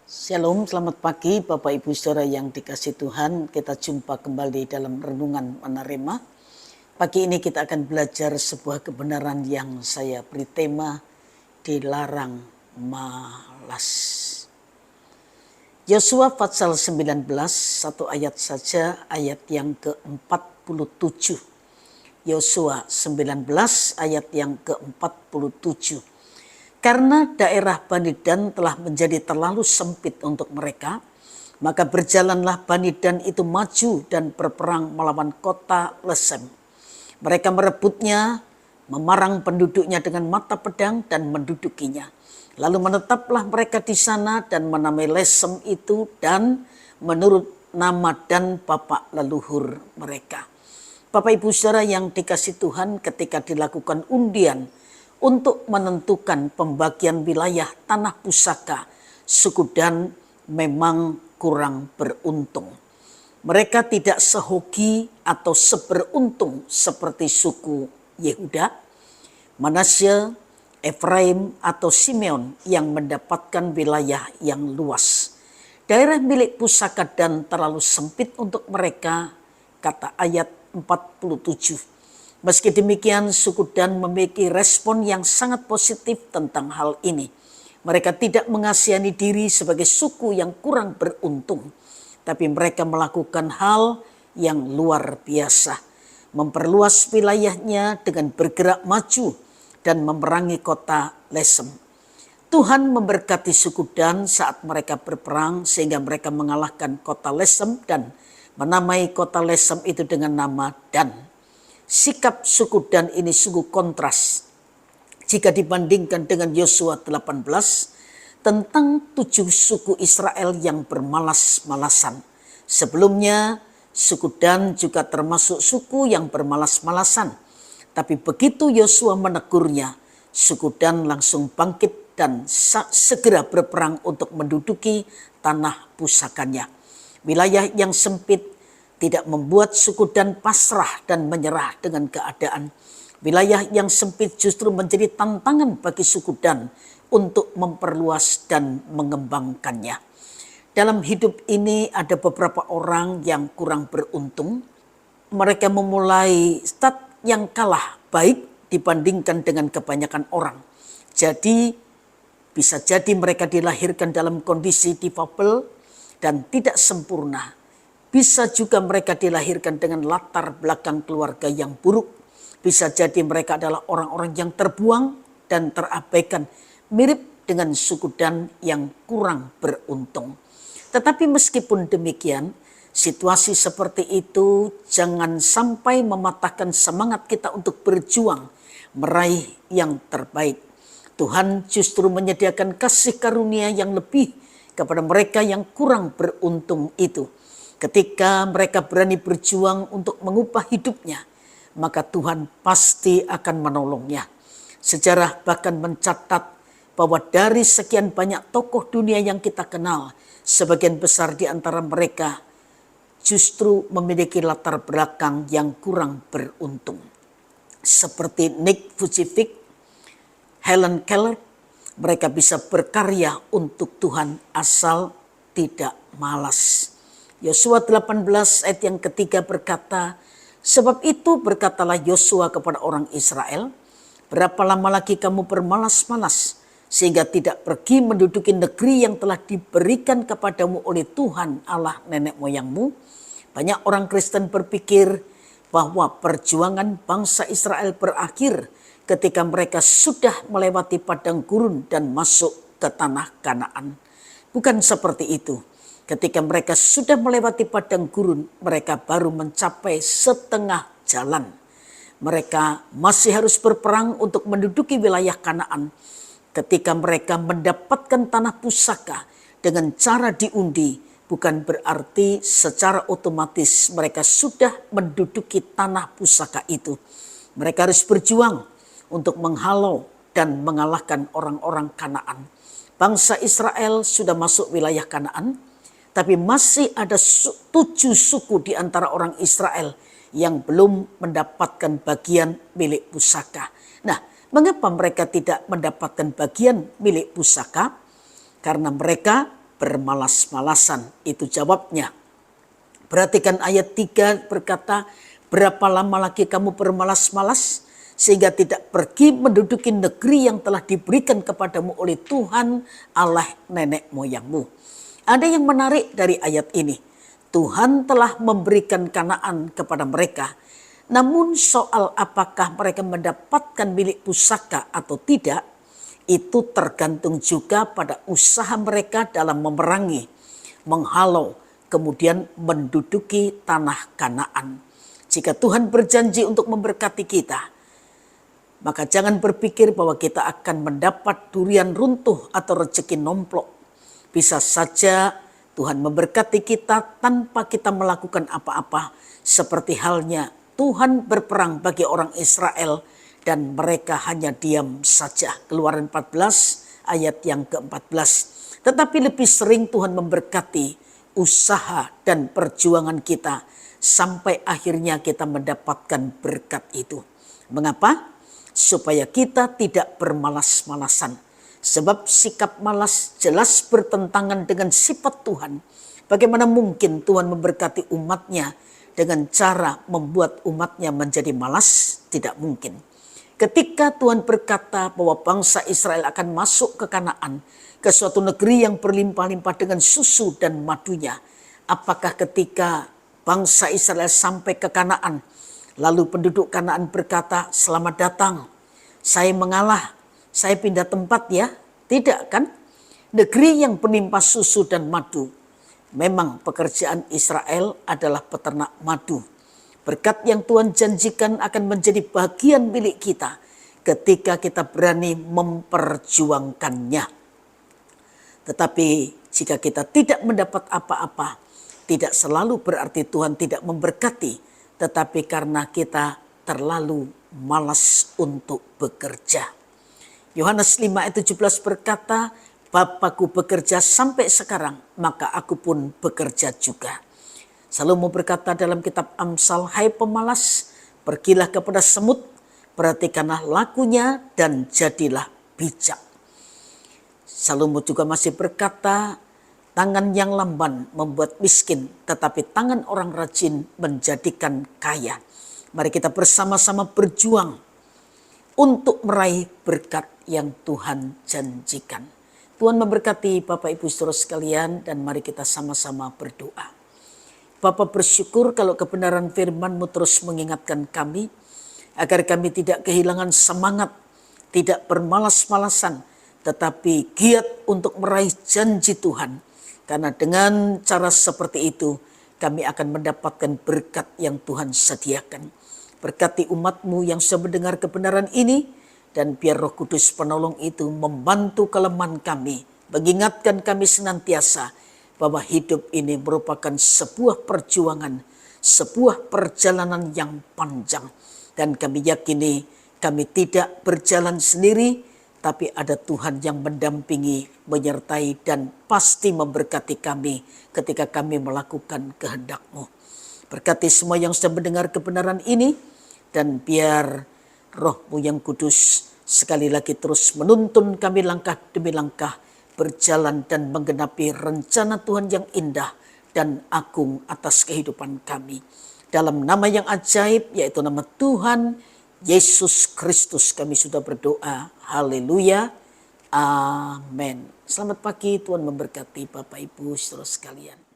Shalom, selamat pagi Bapak Ibu Saudara yang dikasih Tuhan. Kita jumpa kembali dalam Renungan Manarema. Pagi ini kita akan belajar sebuah kebenaran yang saya beri tema dilarang malas. Yosua pasal 19, satu ayat saja, ayat yang ke-47. Yosua 19 ayat yang ke-47. Karena daerah Bani Dan telah menjadi terlalu sempit untuk mereka, maka berjalanlah Bani Dan itu maju dan berperang melawan kota Lesem. Mereka merebutnya, memarang penduduknya dengan mata pedang dan mendudukinya. Lalu menetaplah mereka di sana dan menamai Lesem itu dan menurut nama dan bapak leluhur mereka. Bapak Ibu Saudara yang dikasih Tuhan, ketika dilakukan undian untuk menentukan pembagian wilayah tanah pusaka, suku Dan memang kurang beruntung. Mereka tidak sehoki atau seberuntung seperti suku Yehuda, Manasye, Efraim atau Simeon yang mendapatkan wilayah yang luas. Daerah milik pusaka Dan terlalu sempit untuk mereka, kata ayat 47. Meski demikian, suku Dan memiliki respon yang sangat positif tentang hal ini. Mereka tidak mengasihani diri sebagai suku yang kurang beruntung, tapi mereka melakukan hal yang luar biasa, memperluas wilayahnya dengan bergerak maju dan memerangi kota Lesem. Tuhan memberkati suku Dan saat mereka berperang sehingga mereka mengalahkan kota Lesem dan menamai kota Lesem itu dengan nama Dan. Sikap suku Dan ini sungguh kontras jika dibandingkan dengan Yosua 18 tentang 7 suku Israel yang bermalas-malasan. Sebelumnya suku Dan juga termasuk suku yang bermalas-malasan. Tapi begitu Yosua menegurnya, suku Dan langsung bangkit dan segera berperang untuk menduduki tanah pusakanya. Wilayah yang sempit tidak membuat suku Dan pasrah dan menyerah dengan keadaan. Wilayah yang sempit justru menjadi tantangan bagi suku Dan untuk memperluas dan mengembangkannya. Dalam hidup ini ada beberapa orang yang kurang beruntung. Mereka memulai start yang kalah baik dibandingkan dengan kebanyakan orang. Jadi bisa jadi mereka dilahirkan dalam kondisi difabel dan tidak sempurna. Bisa juga mereka dilahirkan dengan latar belakang keluarga yang buruk. Bisa jadi mereka adalah orang-orang yang terbuang dan terabaikan, mirip dengan suku Dan yang kurang beruntung. Tetapi meskipun demikian, situasi seperti itu jangan sampai mematahkan semangat kita untuk berjuang, meraih yang terbaik. Tuhan justru menyediakan kasih karunia yang lebih kepada mereka yang kurang beruntung itu. Ketika mereka berani berjuang untuk mengubah hidupnya, maka Tuhan pasti akan menolongnya. Sejarah bahkan mencatat bahwa dari sekian banyak tokoh dunia yang kita kenal, sebagian besar di antara mereka justru memiliki latar belakang yang kurang beruntung. Seperti Nick Vujicic, Helen Keller, mereka bisa berkarya untuk Tuhan asal tidak malas. Yosua 18 ayat yang ketiga berkata, sebab itu berkatalah Yosua kepada orang Israel, berapa lama lagi kamu bermalas-malas sehingga tidak pergi menduduki negeri yang telah diberikan kepadamu oleh Tuhan Allah nenek moyangmu? Banyak orang Kristen berpikir bahwa perjuangan bangsa Israel berakhir ketika mereka sudah melewati padang gurun dan masuk ke tanah Kanaan. Bukan seperti itu. Ketika mereka sudah melewati padang gurun, mereka baru mencapai setengah jalan. Mereka masih harus berperang untuk menduduki wilayah Kanaan. Ketika mereka mendapatkan tanah pusaka dengan cara diundi, bukan berarti secara otomatis mereka sudah menduduki tanah pusaka itu. Mereka harus berjuang untuk menghalau dan mengalahkan orang-orang Kanaan. Bangsa Israel sudah masuk wilayah Kanaan, tapi masih ada 7 suku di antara orang Israel yang belum mendapatkan bagian milik pusaka. Nah, mengapa mereka tidak mendapatkan bagian milik pusaka? Karena mereka bermalas-malasan. Itu jawabnya. Perhatikan ayat 3 berkata, berapa lama lagi kamu bermalas-malas sehingga tidak pergi menduduki negeri yang telah diberikan kepadamu oleh Tuhan Allah nenek moyangmu. Ada yang menarik dari ayat ini. Tuhan telah memberikan Kanaan kepada mereka. Namun soal apakah mereka mendapatkan milik pusaka atau tidak, itu tergantung juga pada usaha mereka dalam memerangi, menghalau, kemudian menduduki tanah Kanaan. Jika Tuhan berjanji untuk memberkati kita, maka jangan berpikir bahwa kita akan mendapat durian runtuh atau rezeki nomplok. Bisa saja Tuhan memberkati kita tanpa kita melakukan apa-apa, seperti halnya Tuhan berperang bagi orang Israel dan mereka hanya diam saja. Keluaran 14 ayat yang ke-14. Tetapi lebih sering Tuhan memberkati usaha dan perjuangan kita sampai akhirnya kita mendapatkan berkat itu. Mengapa? Supaya kita tidak bermalas-malasan. Sebab sikap malas jelas bertentangan dengan sifat Tuhan. Bagaimana mungkin Tuhan memberkati umatnya dengan cara membuat umatnya menjadi malas? Tidak mungkin. Ketika Tuhan berkata bahwa bangsa Israel akan masuk ke Kanaan, ke suatu negeri yang berlimpah-limpah dengan susu dan madunya. Apakah ketika bangsa Israel sampai ke Kanaan, lalu penduduk Kanaan berkata, selamat datang, saya mengalah, saya pindah tempat ya? Tidak kan? Negeri yang berlimpah susu dan madu. Memang pekerjaan Israel adalah peternak madu. Berkat yang Tuhan janjikan akan menjadi bagian milik kita ketika kita berani memperjuangkannya. Tetapi jika kita tidak mendapat apa-apa, tidak selalu berarti Tuhan tidak memberkati, tetapi karena kita terlalu malas untuk bekerja. Yohanes 5 ayat 17 berkata, Bapakku bekerja sampai sekarang, maka aku pun bekerja juga. Salomo berkata dalam kitab Amsal, hai pemalas, pergilah kepada semut, perhatikanlah lakunya dan jadilah bijak. Salomo juga masih berkata, tangan yang lamban membuat miskin, tetapi tangan orang rajin menjadikan kaya. Mari kita bersama-sama berjuang untuk meraih berkat yang Tuhan janjikan. Tuhan memberkati Bapak Ibu Saudara sekalian, dan mari kita sama-sama berdoa. Bapa, bersyukur kalau kebenaran firman-Mu terus mengingatkan kami, agar kami tidak kehilangan semangat, tidak bermalas-malasan, tetapi giat untuk meraih janji Tuhan. Karena dengan cara seperti itu, kami akan mendapatkan berkat yang Tuhan sediakan. Berkati umat-Mu yang sudah mendengar kebenaran ini, dan biar Roh Kudus penolong itu membantu kelemahan kami, mengingatkan kami senantiasa bahwa hidup ini merupakan sebuah perjuangan, sebuah perjalanan yang panjang. Dan kami yakini kami tidak berjalan sendiri, tapi ada Tuhan yang mendampingi, menyertai, dan pasti memberkati kami ketika kami melakukan kehendak-Mu. Berkati semua yang sudah mendengar kebenaran ini, dan biar Roh-Mu yang kudus sekali lagi terus menuntun kami langkah demi langkah, berjalan dan menggenapi rencana Tuhan yang indah dan agung atas kehidupan kami. Dalam nama yang ajaib, yaitu nama Tuhan Yesus Kristus, kami sudah berdoa. Haleluya. Amin. Selamat pagi, Tuhan memberkati Bapak Ibu Saudara sekalian.